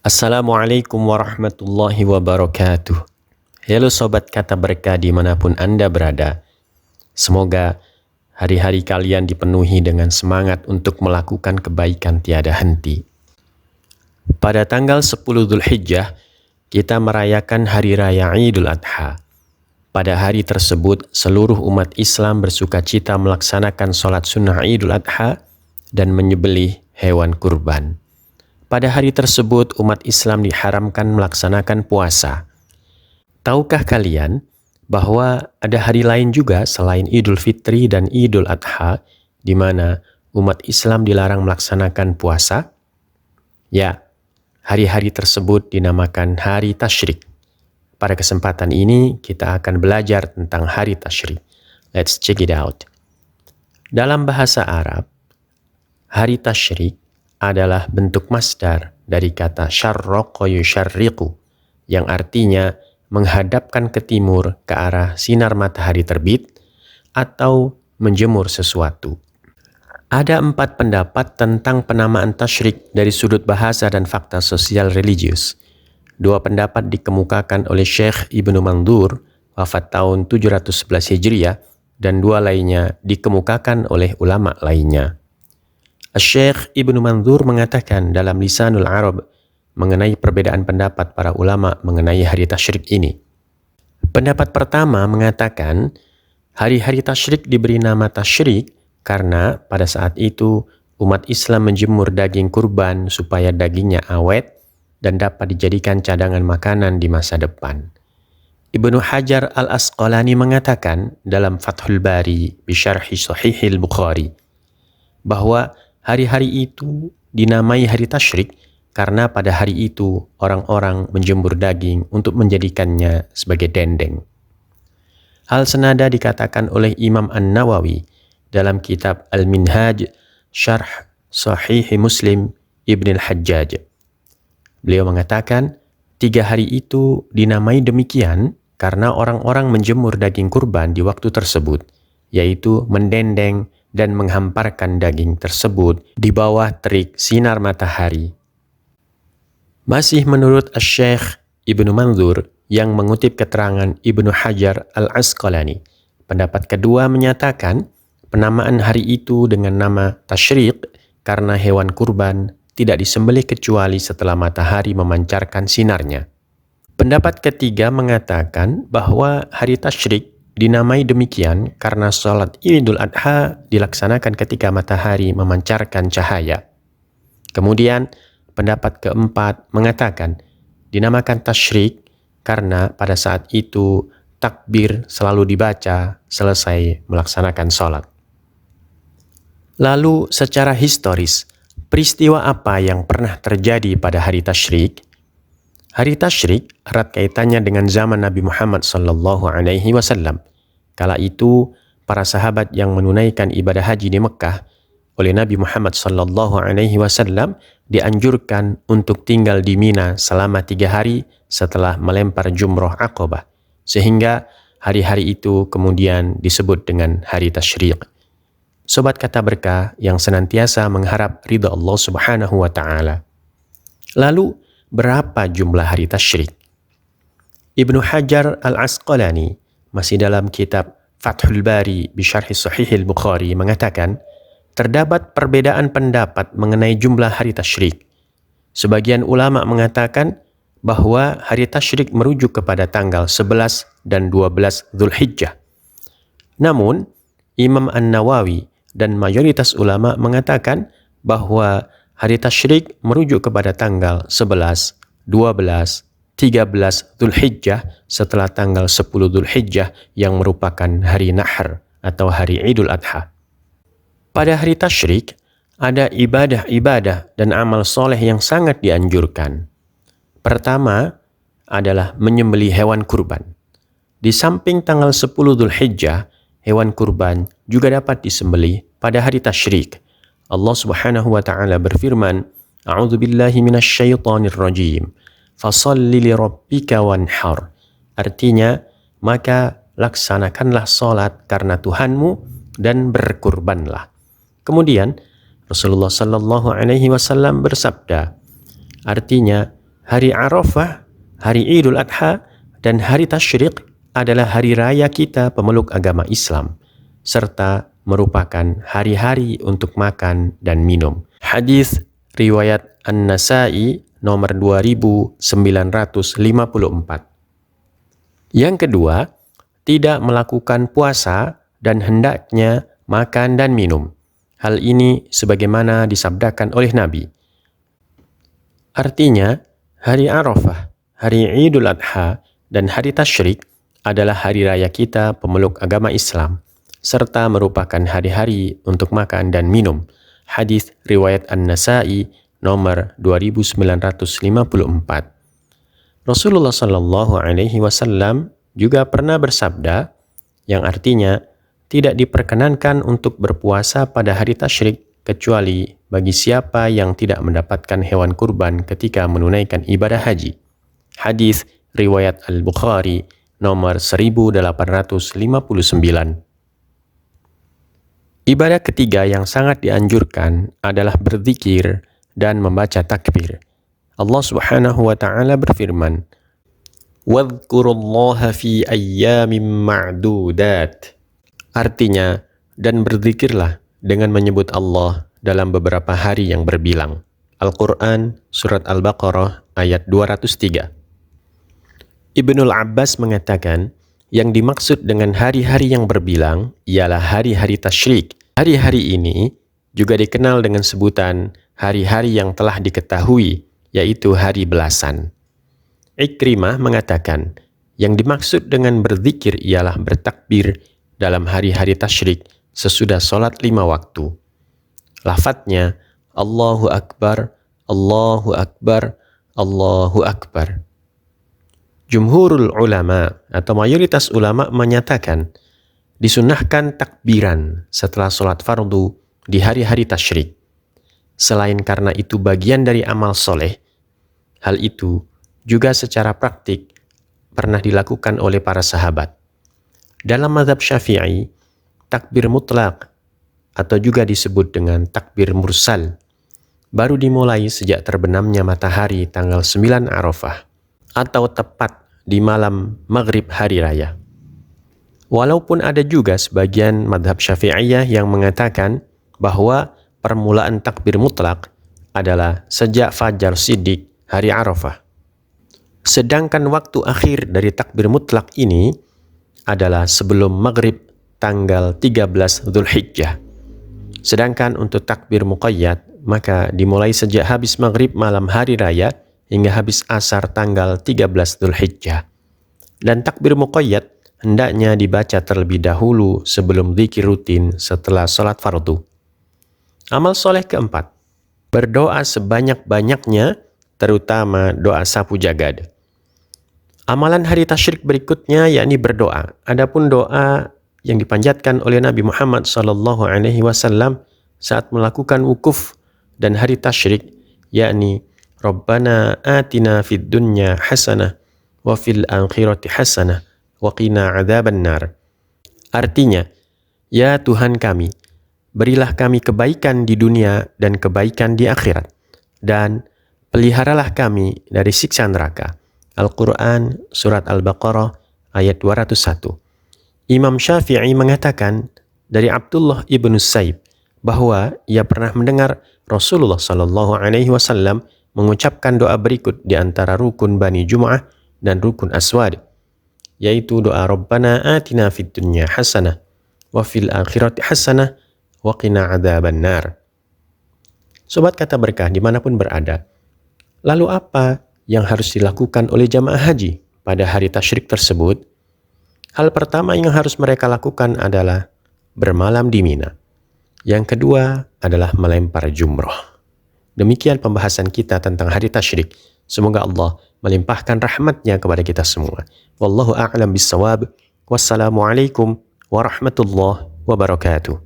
Assalamualaikum warahmatullahi wabarakatuh. Halo Sobat Kata Berkah dimanapun Anda berada. Semoga hari-hari kalian dipenuhi dengan semangat untuk melakukan kebaikan tiada henti. Pada tanggal 10 Dzulhijjah, kita merayakan Hari Raya Idul Adha. Pada hari tersebut, seluruh umat Islam bersukacita melaksanakan sholat sunnah Idul Adha dan menyembelih hewan kurban. Pada hari tersebut, umat Islam diharamkan melaksanakan puasa. Tahukah kalian bahwa ada hari lain juga selain Idul Fitri dan Idul Adha, di mana umat Islam dilarang melaksanakan puasa? Ya, hari-hari tersebut dinamakan Hari Tasyrik. Pada kesempatan ini, kita akan belajar tentang Hari Tasyrik. Let's check it out. Dalam bahasa Arab, Hari Tasyrik adalah bentuk masdar dari kata syarraqa yusyarriqu, yang artinya menghadapkan ke timur ke arah sinar matahari terbit atau menjemur sesuatu. Ada 4 pendapat tentang penamaan tasyrik dari sudut bahasa dan fakta sosial religius. 2 pendapat dikemukakan oleh Syekh Ibnu Mandur, wafat tahun 711 Hijriah, dan 2 lainnya dikemukakan oleh ulama lainnya. Syekh Ibnu Mandur mengatakan dalam Lisanul Arab mengenai perbedaan pendapat para ulama mengenai hari tasyrik ini. Pendapat pertama mengatakan hari-hari tasyrik diberi nama tasyrik karena pada saat itu umat Islam menjemur daging kurban supaya dagingnya awet dan dapat dijadikan cadangan makanan di masa depan. Ibnu Hajar al-Asqalani mengatakan dalam Fathul Bari bisyarhi Sahihil Bukhari bahwa hari-hari itu dinamai hari tasyrik karena pada hari itu orang-orang menjemur daging untuk menjadikannya sebagai dendeng. Hal senada dikatakan oleh Imam An-Nawawi dalam kitab Al-Minhaj Syarh Sahih Muslim Ibn al-Hajjaj. Beliau mengatakan 3 hari itu dinamai demikian karena orang-orang menjemur daging kurban di waktu tersebut, yaitu mendendeng dan menghamparkan daging tersebut di bawah terik sinar matahari. Masih menurut Syekh Ibnu Mandur yang mengutip keterangan Ibnu Hajar al-Asqalani, pendapat kedua menyatakan penamaan hari itu dengan nama tasyrik karena hewan kurban tidak disembelih kecuali setelah matahari memancarkan sinarnya. Pendapat ketiga mengatakan bahwa hari tasyrik dinamai demikian karena sholat Idul Adha dilaksanakan ketika matahari memancarkan cahaya. Kemudian pendapat keempat mengatakan dinamakan tasyrik karena pada saat itu takbir selalu dibaca selesai melaksanakan sholat. Lalu secara historis, peristiwa apa yang pernah terjadi pada hari tasyrik? Hari tasyrik erat kaitannya dengan zaman Nabi Muhammad SAW. Kala itu, para sahabat yang menunaikan ibadah haji di Mekah oleh Nabi Muhammad SAW dianjurkan untuk tinggal di Mina selama 3 hari setelah melempar jumroh Aqabah, sehingga hari-hari itu kemudian disebut dengan hari tasyrik. Sobat Kata Berkah yang senantiasa mengharap ridha Allah Subhanahu wa Ta'ala. Lalu, berapa jumlah hari tasyrik? Ibnu Hajar al-Asqalani masih dalam kitab Fathul Bari bisyarhi Sahihil Bukhari mengatakan terdapat perbedaan pendapat mengenai jumlah hari tasyrik. Sebagian ulama mengatakan bahwa hari tasyrik merujuk kepada tanggal 11 dan 12 Dzulhijjah. Namun, Imam An-Nawawi dan mayoritas ulama mengatakan bahwa hari tasyrik merujuk kepada tanggal 11, 12, 13 Dzulhijjah setelah tanggal 10 Dzulhijjah yang merupakan hari Nahr atau hari Idul Adha. Pada hari tasyrik, ada ibadah-ibadah dan amal soleh yang sangat dianjurkan. Pertama adalah menyembelih hewan kurban. Di samping tanggal 10 Dzulhijjah, hewan kurban juga dapat disembelih pada hari tasyrik. Allah Subhanahu wa Ta'ala berfirman, A'udzubillahi minasyaitonir rajim. Fasalli li rabbika wanhar. Artinya, maka laksanakanlah salat karena Tuhanmu dan berkurbanlah. Kemudian Rasulullah sallallahu alaihi wasallam bersabda, artinya hari Arafah, hari Idul Adha, dan hari Tasyrik adalah hari raya kita pemeluk agama Islam, serta merupakan hari-hari untuk makan dan minum. Hadis riwayat An-Nasa'i nomor 2954. Yang kedua, tidak melakukan puasa dan hendaknya makan dan minum. Hal ini sebagaimana disabdakan oleh Nabi. Artinya, hari Arafah, hari Idul Adha, dan hari Tasyrik adalah hari raya kita pemeluk agama Islam, serta merupakan hari-hari untuk makan dan minum. Hadis riwayat An-Nasa'i nomor 2954. Rasulullah Shallallahu Alaihi Wasallam juga pernah bersabda, yang artinya tidak diperkenankan untuk berpuasa pada hari Tasyrik kecuali bagi siapa yang tidak mendapatkan hewan kurban ketika menunaikan ibadah haji. Hadis riwayat Al-Bukhari nomor 1859. Ibadah ketiga yang sangat dianjurkan adalah berzikir dan membaca takbir. Allah Subhanahu wa taala berfirman, "Wadhkurullaha fi ayyamin ma'dudat." Artinya, dan berzikirlah dengan menyebut Allah dalam beberapa hari yang berbilang. Al-Quran, Surat Al-Baqarah, ayat 203. Ibnul Abbas mengatakan, yang dimaksud dengan hari-hari yang berbilang ialah hari-hari tasyrik. Hari-hari ini juga dikenal dengan sebutan hari-hari yang telah diketahui, yaitu hari belasan. Ikrimah mengatakan, yang dimaksud dengan berzikir ialah bertakbir dalam hari-hari tasyrik sesudah sholat 5 waktu. Lafadznya, Allahu Akbar, Allahu Akbar, Allahu Akbar. Jumhurul ulama atau mayoritas ulama menyatakan disunahkan takbiran setelah sholat fardu di hari-hari tasyrik. Selain karena itu bagian dari amal soleh, hal itu juga secara praktik pernah dilakukan oleh para sahabat. Dalam mazhab Syafi'i, takbir mutlak atau juga disebut dengan takbir mursal baru dimulai sejak terbenamnya matahari tanggal 9 Arafah atau tepat di malam maghrib hari raya. Walaupun ada juga sebagian mazhab Syafi'iyah yang mengatakan bahwa permulaan takbir mutlak adalah sejak fajar siddiq hari Arafah. Sedangkan waktu akhir dari takbir mutlak ini adalah sebelum maghrib tanggal 13 Dzulhijjah. Sedangkan untuk takbir muqayyad, maka dimulai sejak habis maghrib malam hari raya hingga habis asar tanggal 13 Dzulhijjah. Dan takbir muqayyad hendaknya dibaca terlebih dahulu sebelum zikir rutin setelah sholat fardu. Amal soleh keempat, berdoa sebanyak-banyaknya, terutama doa sapu jagad. Amalan hari tasyrik berikutnya yakni berdoa. Adapun doa yang dipanjatkan oleh Nabi Muhammad SAW saat melakukan wukuf dan hari tasyrik, yakni Rabbana atina fid dunya hasanah wa fil akhirati hasanah wa qina adzaban nar. Artinya, ya Tuhan kami, berilah kami kebaikan di dunia dan kebaikan di akhirat, dan peliharalah kami dari siksa neraka. Al-Quran, Surat Al-Baqarah, ayat 201. Imam Syafi'i mengatakan dari Abdullah ibn Saib bahwa ia pernah mendengar Rasulullah SAW mengucapkan doa berikut di antara rukun Bani Jum'ah dan rukun Aswad, yaitu doa Rabbana atina fid dunya hasanah wa fil akhirati hasanah wa qina adzaban nar. Sobat Kata Berkah dimanapun berada, lalu apa yang harus dilakukan oleh jamaah haji pada hari tasyrik tersebut? Hal pertama yang harus mereka lakukan adalah bermalam di Mina. Yang kedua adalah melempar jumroh. Demikian pembahasan kita tentang hari tasyrik. Semoga Allah melimpahkan rahmatnya kepada kita semua. Wallahu a'lam bissawab. Wassalamualaikum warahmatullahi wabarakatuh.